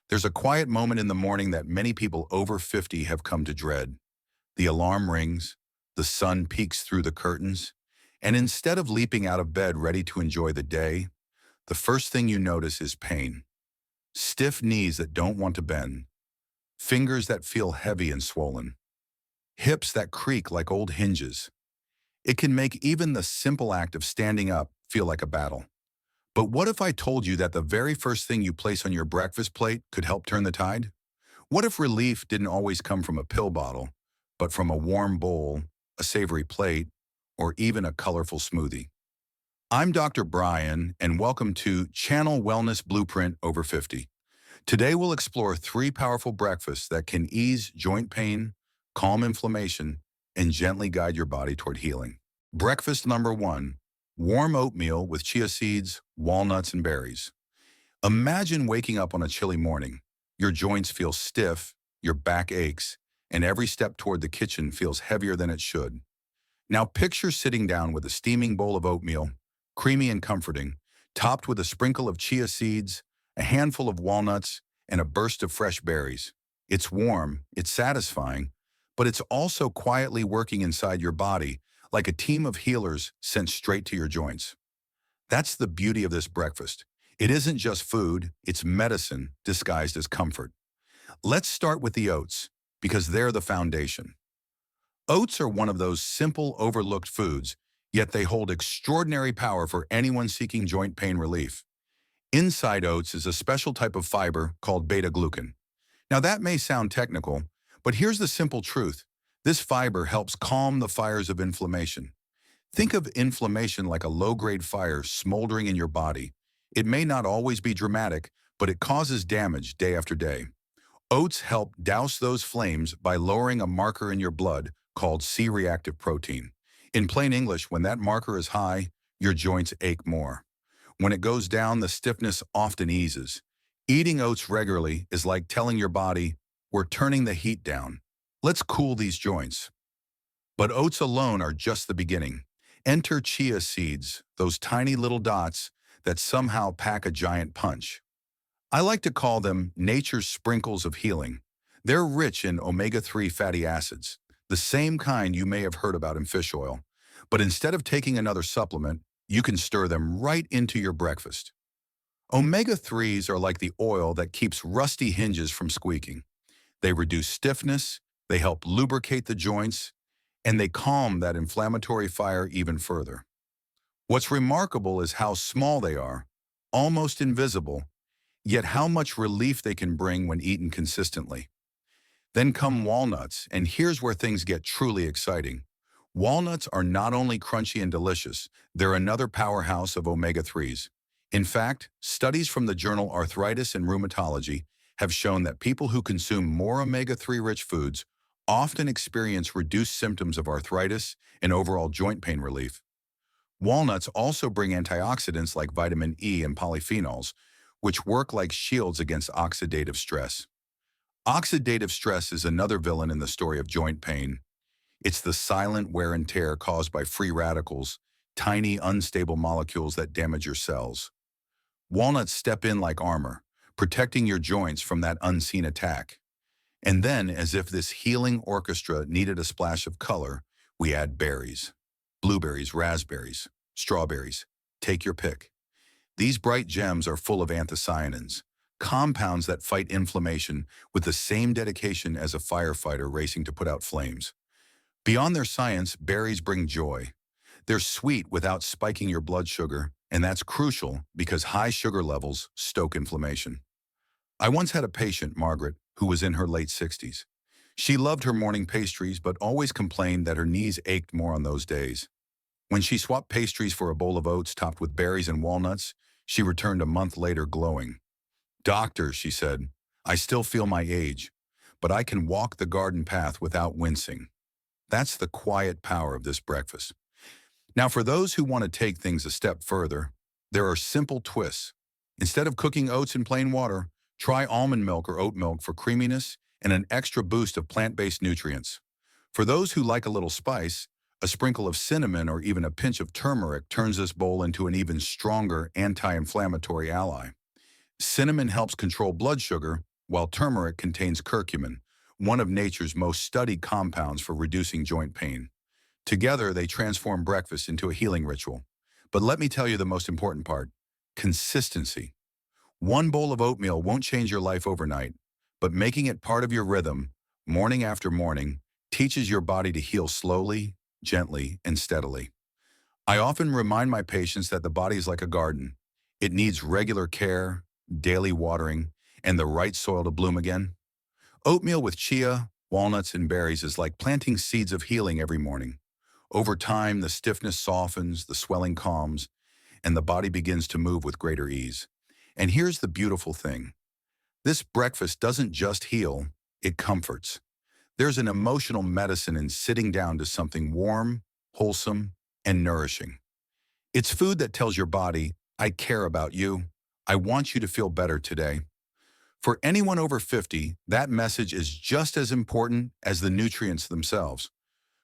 There's a quiet moment in the morning that many people over 50 have come to dread. The alarm rings, the sun peeks through the curtains, and instead of leaping out of bed ready to enjoy the day, the first thing you notice is pain. Stiff knees that don't want to bend, fingers that feel heavy and swollen, hips that creak like old hinges. It can make even the simple act of standing up feel like a battle. But what if I told you that the very first thing you place on your breakfast plate could help turn the tide? What if relief didn't always come from a pill bottle, but from a warm bowl, a savory plate, or even a colorful smoothie? I'm Dr. Brian, and welcome to Channel Wellness Blueprint Over 50. Today we'll explore three powerful breakfasts that can ease joint pain, calm inflammation, and gently guide your body toward healing. Breakfast number one, warm oatmeal with chia seeds, walnuts, and berries. Imagine waking up on a chilly morning. Your joints feel stiff, your back aches, and every step toward the kitchen feels heavier than it should. Now picture sitting down with a steaming bowl of oatmeal, creamy and comforting, topped with a sprinkle of chia seeds, a handful of walnuts, and a burst of fresh berries. It's warm, it's satisfying, but it's also quietly working inside your body like a team of healers sent straight to your joints. That's the beauty of this breakfast. It isn't just food, it's medicine disguised as comfort. Let's start with the oats, because they're the foundation. Oats are one of those simple, overlooked foods, yet they hold extraordinary power for anyone seeking joint pain relief. Inside oats is a special type of fiber called beta-glucan. Now that may sound technical, but here's the simple truth. This fiber helps calm the fires of inflammation. Think of inflammation like a low-grade fire smoldering in your body. It may not always be dramatic, but it causes damage day after day. Oats help douse those flames by lowering a marker in your blood called C-reactive protein. In plain English, when that marker is high, your joints ache more. When it goes down, the stiffness often eases. Eating oats regularly is like telling your body, we're turning the heat down. Let's cool these joints. But oats alone are just the beginning. Enter chia seeds, those tiny little dots that somehow pack a giant punch. I like to call them nature's sprinkles of healing. They're rich in omega-3 fatty acids, the same kind you may have heard about in fish oil. But instead of taking another supplement, you can stir them right into your breakfast. Omega-3s are like the oil that keeps rusty hinges from squeaking. They reduce stiffness, they help lubricate the joints, and they calm that inflammatory fire even further. What's remarkable is how small they are, almost invisible, yet how much relief they can bring when eaten consistently. Then come walnuts, and here's where things get truly exciting. Walnuts are not only crunchy and delicious, they're another powerhouse of omega-3s. In fact, studies from the journal Arthritis and Rheumatology have shown that people who consume more omega-3 rich foods often experience reduced symptoms of arthritis and overall joint pain relief. Walnuts also bring antioxidants like vitamin E and polyphenols, which work like shields against oxidative stress. Oxidative stress is another villain in the story of joint pain. It's the silent wear and tear caused by free radicals, tiny unstable molecules that damage your cells. Walnuts step in like armor, protecting your joints from that unseen attack. And then, as if this healing orchestra needed a splash of color, we add berries. Blueberries, raspberries, strawberries. Take your pick. These bright gems are full of anthocyanins, compounds that fight inflammation with the same dedication as a firefighter racing to put out flames. Beyond their science, berries bring joy. They're sweet without spiking your blood sugar, and that's crucial because high sugar levels stoke inflammation. I once had a patient, Margaret, who was in her late 60s. She loved her morning pastries but always complained that her knees ached more on those days. When she swapped pastries for a bowl of oats topped with berries and walnuts, she returned a month later glowing. "Doctor," she said, "I still feel my age, but I can walk the garden path without wincing." That's the quiet power of this breakfast. Now, for those who want to take things a step further, there are simple twists. Instead of cooking oats in plain water, try almond milk or oat milk for creaminess and an extra boost of plant-based nutrients. For those who like a little spice, a sprinkle of cinnamon or even a pinch of turmeric turns this bowl into an even stronger anti-inflammatory ally. Cinnamon helps control blood sugar, while turmeric contains curcumin, one of nature's most studied compounds for reducing joint pain. Together, they transform breakfast into a healing ritual. But let me tell you the most important part: consistency. One bowl of oatmeal won't change your life overnight, but making it part of your rhythm, morning after morning, teaches your body to heal slowly, gently, and steadily. I often remind my patients that the body is like a garden. It needs regular care, daily watering, and the right soil to bloom again. Oatmeal with chia, walnuts, and berries is like planting seeds of healing every morning. Over time, the stiffness softens, the swelling calms, and the body begins to move with greater ease. And here's the beautiful thing. This breakfast doesn't just heal, it comforts. There's an emotional medicine in sitting down to something warm, wholesome, and nourishing. It's food that tells your body, I care about you. I want you to feel better today. For anyone over 50, that message is just as important as the nutrients themselves.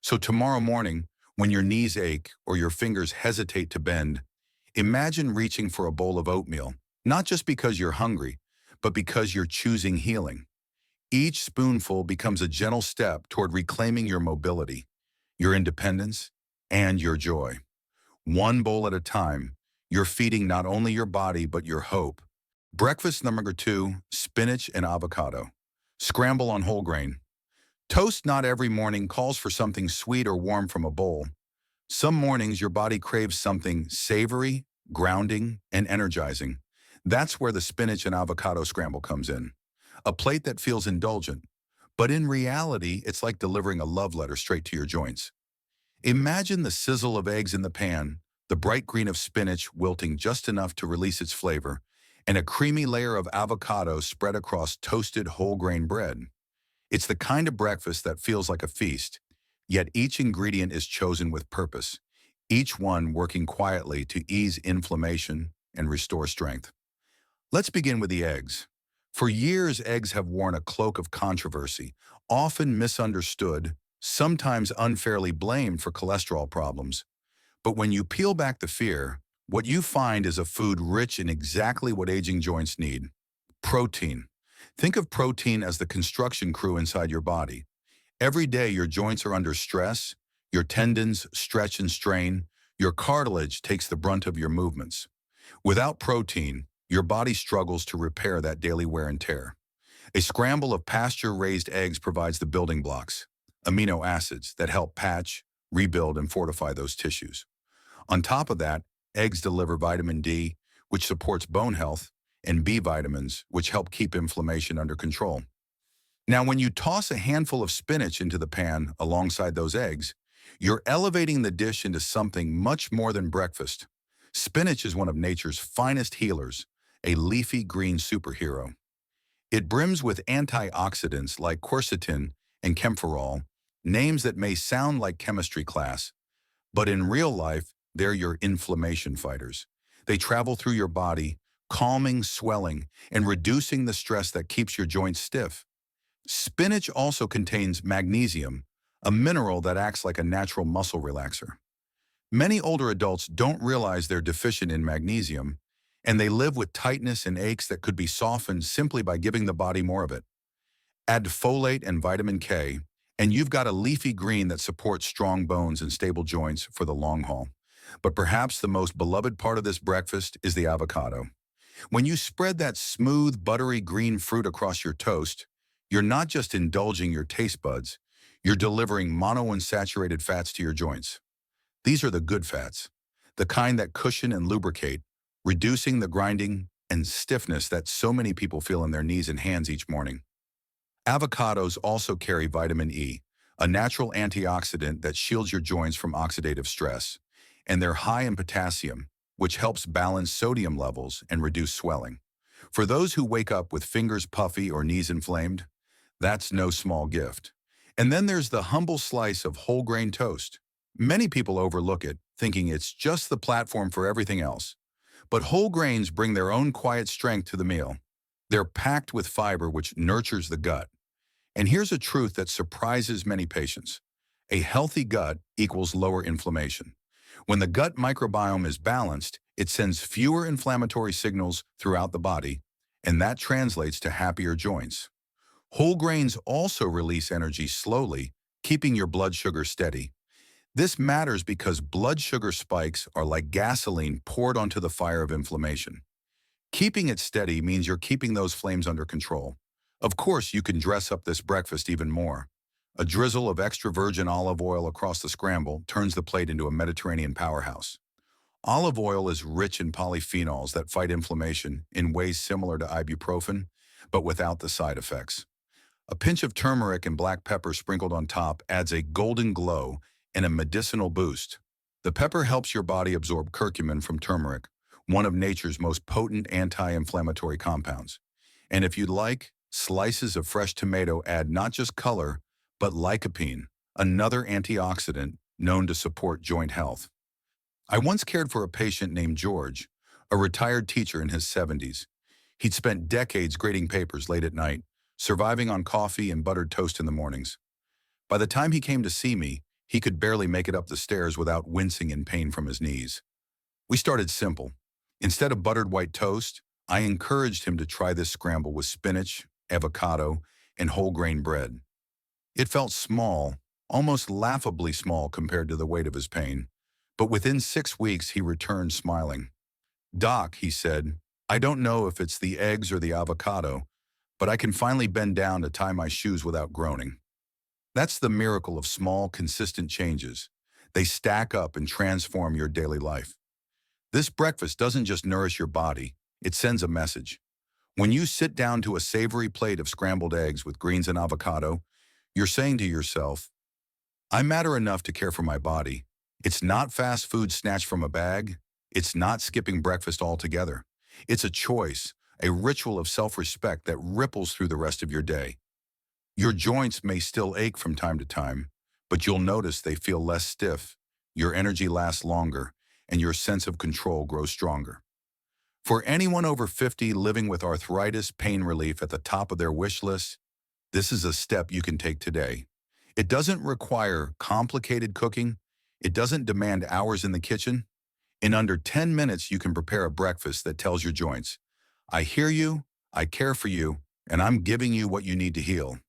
So tomorrow morning, when your knees ache or your fingers hesitate to bend, imagine reaching for a bowl of oatmeal, not just because you're hungry, but because you're choosing healing. Each spoonful becomes a gentle step toward reclaiming your mobility, your independence, and your joy. One bowl at a time, you're feeding not only your body but your hope. Breakfast number 2, spinach and avocado. Scramble on whole grain. Toast not every morning calls for something sweet or warm from a bowl. Some mornings your body craves something savory, grounding, and energizing. That's where the spinach and avocado scramble comes in. A plate that feels indulgent, but in reality, it's like delivering a love letter straight to your joints. Imagine the sizzle of eggs in the pan, the bright green of spinach wilting just enough to release its flavor, and a creamy layer of avocado spread across toasted whole grain bread. It's the kind of breakfast that feels like a feast, yet each ingredient is chosen with purpose, each one working quietly to ease inflammation and restore strength. Let's begin with the eggs. For years, eggs have worn a cloak of controversy, often misunderstood, sometimes unfairly blamed for cholesterol problems. But when you peel back the fear, what you find is a food rich in exactly what aging joints need: protein. Think of protein as the construction crew inside your body. Every day your joints are under stress, your tendons stretch and strain, your cartilage takes the brunt of your movements. Without protein, your body struggles to repair that daily wear and tear. A scramble of pasture-raised eggs provides the building blocks, amino acids that help patch, rebuild, and fortify those tissues. On top of that, eggs deliver vitamin D, which supports bone health, and B vitamins, which help keep inflammation under control. Now, when you toss a handful of spinach into the pan alongside those eggs, you're elevating the dish into something much more than breakfast. Spinach is one of nature's finest healers, a leafy green superhero. It brims with antioxidants like quercetin and camphorol, names that may sound like chemistry class, but in real life, they're your inflammation fighters. They travel through your body, calming swelling and reducing the stress that keeps your joints stiff. Spinach also contains magnesium, a mineral that acts like a natural muscle relaxer. Many older adults don't realize they're deficient in magnesium, and they live with tightness and aches that could be softened simply by giving the body more of it. Add folate and vitamin K, and you've got a leafy green that supports strong bones and stable joints for the long haul. But perhaps the most beloved part of this breakfast is the avocado. When you spread that smooth, buttery green fruit across your toast, you're not just indulging your taste buds, you're delivering monounsaturated fats to your joints. These are the good fats, the kind that cushion and lubricate, reducing the grinding and stiffness that so many people feel in their knees and hands each morning. Avocados also carry vitamin E, a natural antioxidant that shields your joints from oxidative stress, and they're high in potassium, which helps balance sodium levels and reduce swelling. For those who wake up with fingers puffy or knees inflamed, that's no small gift. And then there's the humble slice of whole grain toast. Many people overlook it, thinking it's just the platform for everything else. But whole grains bring their own quiet strength to the meal. They're packed with fiber which nurtures the gut. And here's a truth that surprises many patients. A healthy gut equals lower inflammation. When the gut microbiome is balanced, it sends fewer inflammatory signals throughout the body, and that translates to happier joints. Whole grains also release energy slowly, keeping your blood sugar steady. This matters because blood sugar spikes are like gasoline poured onto the fire of inflammation. Keeping it steady means you're keeping those flames under control. Of course, you can dress up this breakfast even more. A drizzle of extra virgin olive oil across the scramble turns the plate into a Mediterranean powerhouse. Olive oil is rich in polyphenols that fight inflammation in ways similar to ibuprofen, but without the side effects. A pinch of turmeric and black pepper sprinkled on top adds a golden glow and a medicinal boost. The pepper helps your body absorb curcumin from turmeric, one of nature's most potent anti-inflammatory compounds. And if you'd like, slices of fresh tomato add not just color, but lycopene, another antioxidant known to support joint health. I once cared for a patient named George, a retired teacher in his 70s. He'd spent decades grading papers late at night, surviving on coffee and buttered toast in the mornings. By the time he came to see me, he could barely make it up the stairs without wincing in pain from his knees. We started simple. Instead of buttered white toast, I encouraged him to try this scramble with spinach, avocado, and whole grain bread. It felt small, almost laughably small compared to the weight of his pain. But within 6 weeks, he returned smiling. "Doc," he said, "I don't know if it's the eggs or the avocado, but I can finally bend down to tie my shoes without groaning." That's the miracle of small, consistent changes. They stack up and transform your daily life. This breakfast doesn't just nourish your body, it sends a message. When you sit down to a savory plate of scrambled eggs with greens and avocado, you're saying to yourself, I matter enough to care for my body. It's not fast food snatched from a bag. It's not skipping breakfast altogether. It's a choice, a ritual of self-respect that ripples through the rest of your day. Your joints may still ache from time to time, but you'll notice they feel less stiff, your energy lasts longer, and your sense of control grows stronger. For anyone over 50 living with arthritis pain relief at the top of their wish list, this is a step you can take today. It doesn't require complicated cooking. It doesn't demand hours in the kitchen. In under 10 minutes, you can prepare a breakfast that tells your joints, I hear you, I care for you, and I'm giving you what you need to heal.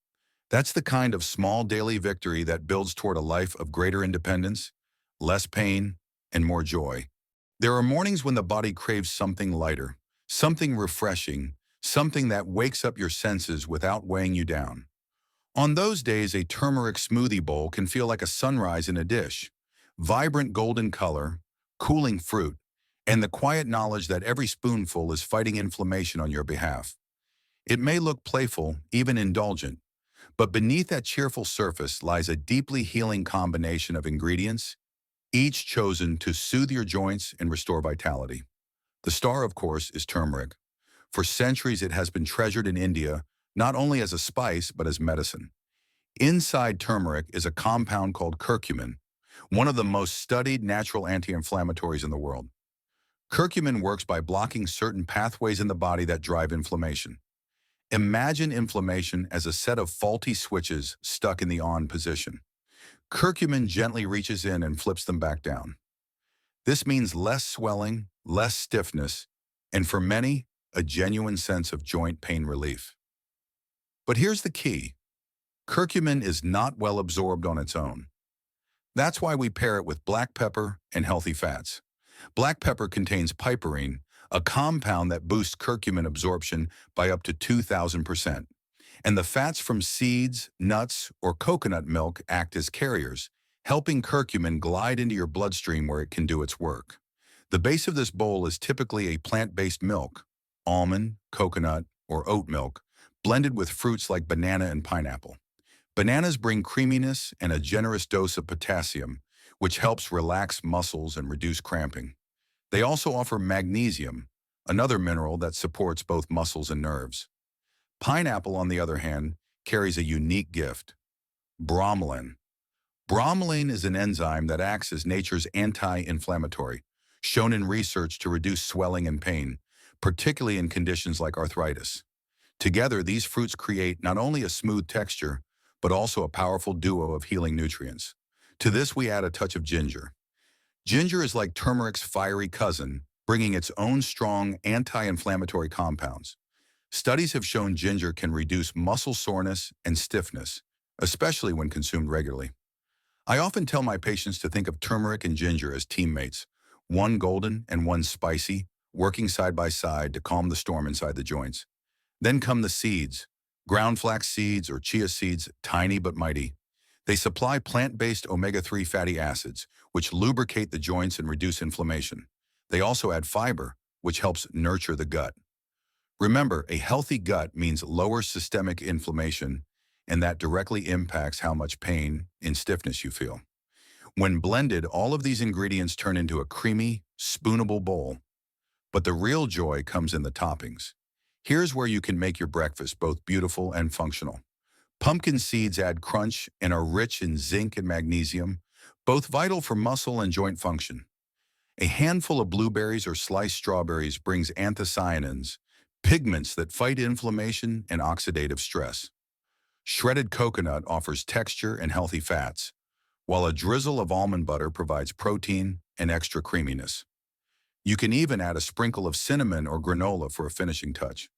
That's the kind of small daily victory that builds toward a life of greater independence, less pain, and more joy. There are mornings when the body craves something lighter, something refreshing, something that wakes up your senses without weighing you down. On those days, a turmeric smoothie bowl can feel like a sunrise in a dish. Vibrant golden color, cooling fruit, and the quiet knowledge that every spoonful is fighting inflammation on your behalf. It may look playful, even indulgent, but beneath that cheerful surface lies a deeply healing combination of ingredients, each chosen to soothe your joints and restore vitality. The star, of course, is turmeric. For centuries, it has been treasured in India, not only as a spice, but as medicine. Inside turmeric is a compound called curcumin, one of the most studied natural anti-inflammatories in the world. Curcumin works by blocking certain pathways in the body that drive inflammation. Imagine inflammation as a set of faulty switches stuck in the on position. Curcumin gently reaches in and flips them back down. This means less swelling, less stiffness, and for many, a genuine sense of joint pain relief. But here's the key. Curcumin is not well absorbed on its own. That's why we pair it with black pepper and healthy fats. Black pepper contains piperine, a compound that boosts curcumin absorption by up to 2,000%. And the fats from seeds, nuts, or coconut milk act as carriers, helping curcumin glide into your bloodstream where it can do its work. The base of this bowl is typically a plant-based milk, almond, coconut, or oat milk, blended with fruits like banana and pineapple. Bananas bring creaminess and a generous dose of potassium, which helps relax muscles and reduce cramping. They also offer magnesium, another mineral that supports both muscles and nerves. Pineapple, on the other hand, carries a unique gift, bromelain. Bromelain is an enzyme that acts as nature's anti-inflammatory, shown in research to reduce swelling and pain, particularly in conditions like arthritis. Together, these fruits create not only a smooth texture, but also a powerful duo of healing nutrients. To this, we add a touch of ginger. Ginger is like turmeric's fiery cousin, bringing its own strong anti-inflammatory compounds. Studies have shown ginger can reduce muscle soreness and stiffness, especially when consumed regularly. I often tell my patients to think of turmeric and ginger as teammates, one golden and one spicy, working side by side to calm the storm inside the joints. Then come the seeds, ground flax seeds or chia seeds, tiny but mighty. They supply plant-based omega-3 fatty acids, which lubricate the joints and reduce inflammation. They also add fiber, which helps nurture the gut. Remember, a healthy gut means lower systemic inflammation, and that directly impacts how much pain and stiffness you feel. When blended, all of these ingredients turn into a creamy, spoonable bowl. But the real joy comes in the toppings. Here's where you can make your breakfast both beautiful and functional. Pumpkin seeds add crunch and are rich in zinc and magnesium, both vital for muscle and joint function. A handful of blueberries or sliced strawberries brings anthocyanins, pigments that fight inflammation and oxidative stress. Shredded coconut offers texture and healthy fats, while a drizzle of almond butter provides protein and extra creaminess. You can even add a sprinkle of cinnamon or granola for a finishing touch.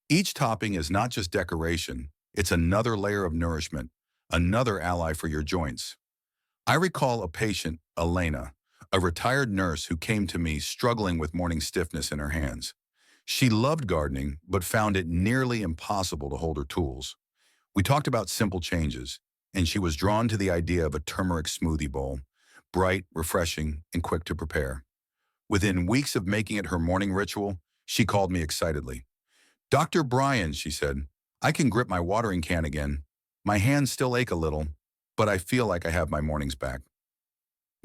Each topping is not just decoration, it's another layer of nourishment, another ally for your joints. I recall a patient, Elena, a retired nurse who came to me struggling with morning stiffness in her hands. She loved gardening, but found it nearly impossible to hold her tools. We talked about simple changes, and she was drawn to the idea of a turmeric smoothie bowl, bright, refreshing, and quick to prepare. Within weeks of making it her morning ritual, she called me excitedly. "Dr. Brian," she said, "I can grip my watering can again. My hands still ache a little, but I feel like I have my mornings back."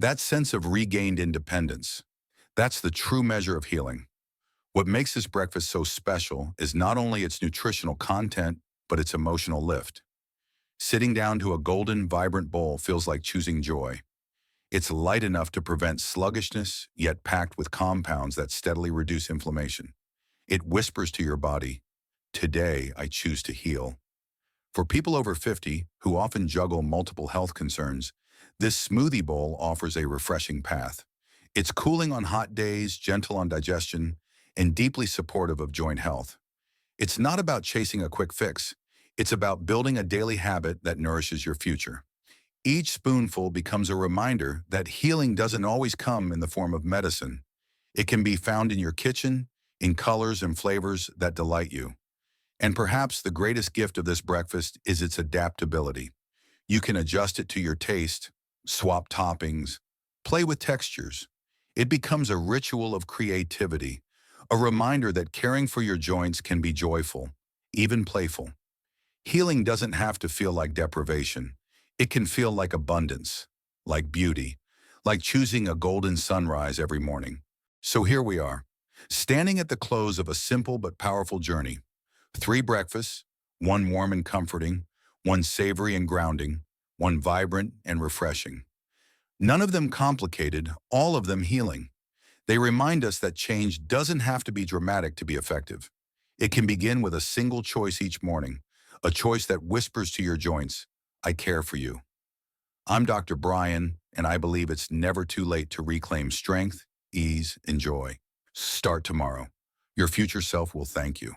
That sense of regained independence, that's the true measure of healing. What makes this breakfast so special is not only its nutritional content, but its emotional lift. Sitting down to a golden, vibrant bowl feels like choosing joy. It's light enough to prevent sluggishness, yet packed with compounds that steadily reduce inflammation. It whispers to your body, "Today I choose to heal." For people over 50 who often juggle multiple health concerns, this smoothie bowl offers a refreshing path. It's cooling on hot days, gentle on digestion, and deeply supportive of joint health. It's not about chasing a quick fix. It's about building a daily habit that nourishes your future. Each spoonful becomes a reminder that healing doesn't always come in the form of medicine. It can be found in your kitchen, in colors and flavors that delight you. And perhaps the greatest gift of this breakfast is its adaptability. You can adjust it to your taste, swap toppings, play with textures. It becomes a ritual of creativity, a reminder that caring for your joints can be joyful, even playful. Healing doesn't have to feel like deprivation. It can feel like abundance, like beauty, like choosing a golden sunrise every morning. So here we are, standing at the close of a simple but powerful journey. 3 breakfasts, one warm and comforting, one savory and grounding, one vibrant and refreshing. None of them complicated, all of them healing. They remind us that change doesn't have to be dramatic to be effective. It can begin with a single choice each morning, a choice that whispers to your joints, "I care for you." I'm Dr. Brian, and I believe it's never too late to reclaim strength, ease, and joy. Start tomorrow. Your future self will thank you.